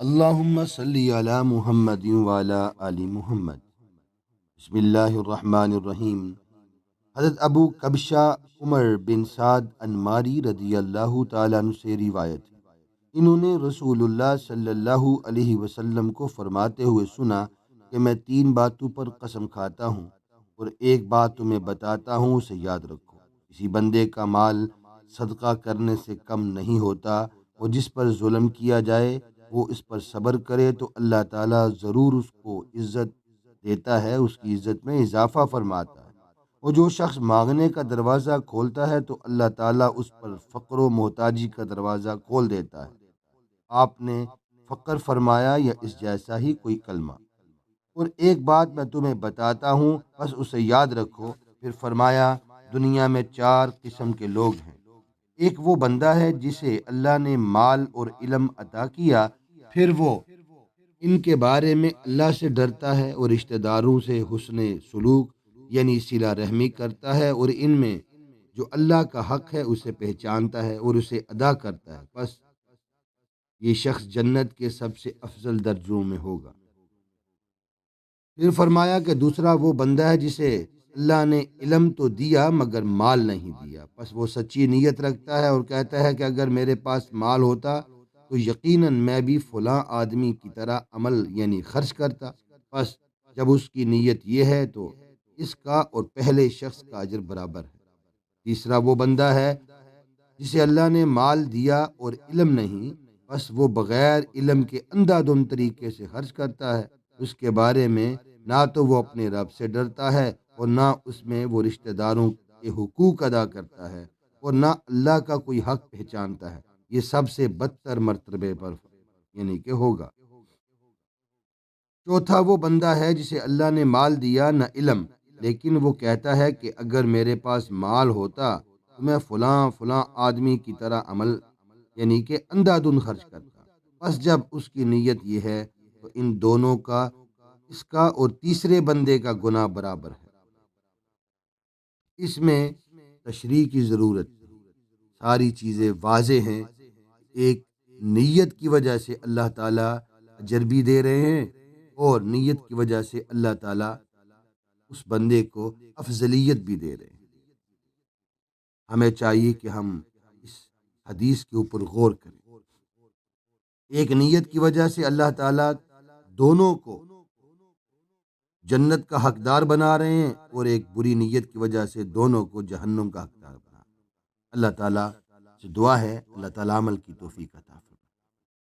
اللہم صلی علی محمد وعلی آل محمد۔ بسم اللہ الرحمن الرحیم۔ حضرت ابو کبشہ عمر بن سعد انماری رضی اللہ تعالیٰ عنہ سے روایت ہے، انہوں نے رسول اللہ صلی اللہ علیہ وسلم کو فرماتے ہوئے سنا کہ میں 3 باتوں پر قسم کھاتا ہوں اور ایک بات تمہیں بتاتا ہوں، اسے یاد رکھو۔ کسی بندے کا مال صدقہ کرنے سے کم نہیں ہوتا، اور جس پر ظلم کیا جائے وہ اس پر صبر کرے تو اللہ تعالیٰ ضرور اس کو عزت دیتا ہے، اس کی عزت میں اضافہ فرماتا ہے۔ اور جو شخص مانگنے کا دروازہ کھولتا ہے تو اللہ تعالیٰ اس پر فقر و محتاجی کا دروازہ کھول دیتا ہے۔ آپ نے فقر فرمایا یا اس جیسا ہی کوئی کلمہ۔ اور ایک بات میں تمہیں بتاتا ہوں، بس اسے یاد رکھو۔ پھر فرمایا، دنیا میں 4 قسم کے لوگ ہیں۔ ایک وہ بندہ ہے جسے اللہ نے مال اور علم عطا کیا، پھر وہ ان کے بارے میں اللہ سے ڈرتا ہے اور رشتہ داروں سے حسن سلوک یعنی صلہ رحمی کرتا ہے، اور ان میں جو اللہ کا حق ہے اسے پہچانتا ہے اور اسے ادا کرتا ہے، بس یہ شخص جنت کے سب سے افضل درجوں میں ہوگا۔ پھر فرمایا کہ دوسرا وہ بندہ ہے جسے اللہ نے علم تو دیا مگر مال نہیں دیا، بس وہ سچی نیت رکھتا ہے اور کہتا ہے کہ اگر میرے پاس مال ہوتا تو یقیناً میں بھی فلاں آدمی کی طرح عمل یعنی خرچ کرتا، بس جب اس کی نیت یہ ہے تو اس کا اور پہلے شخص کا اجر برابر ہے۔ تیسرا وہ بندہ ہے جسے اللہ نے مال دیا اور علم نہیں، بس وہ بغیر علم کے اندھا دھند طریقے سے خرچ کرتا ہے، اس کے بارے میں نہ تو وہ اپنے رب سے ڈرتا ہے اور نہ اس میں وہ رشتہ داروں کے حقوق ادا کرتا ہے اور نہ اللہ کا کوئی حق پہچانتا ہے، یہ سب سے بدتر مرتبے پر یعنی کہ ہوگا۔ چوتھا وہ بندہ ہے جسے اللہ نے مال دیا نہ علم، لیکن وہ کہتا ہے کہ اگر میرے پاس مال ہوتا تو میں فلاں آدمی کی طرح عمل یعنی کہ اندھا دھند خرچ کرتا، بس جب اس کی نیت یہ ہے تو ان دونوں کا، اس کا اور تیسرے بندے کا گناہ برابر ہے۔ اس میں تشریح کی ضرورت ہے، ساری چیزیں واضح ہیں۔ ایک نیت کی وجہ سے اللہ تعالیٰ اجر بھی دے رہے ہیں اور نیت کی وجہ سے اللہ تعالیٰ اس بندے کو افضلیت بھی دے رہے ہیں۔ ہمیں چاہیے کہ ہم اس حدیث کے اوپر غور کریں۔ ایک نیت کی وجہ سے اللہ تعالیٰ دونوں کو جنت کا حقدار بنا رہے ہیں اور ایک بری نیت کی وجہ سے دونوں کو جہنم کا حقدار بنا رہے ہیں۔ اللہ تعالیٰ سے دعا ہے اللہ تعالیٰ عمل کی توفیق عطا فرمائے۔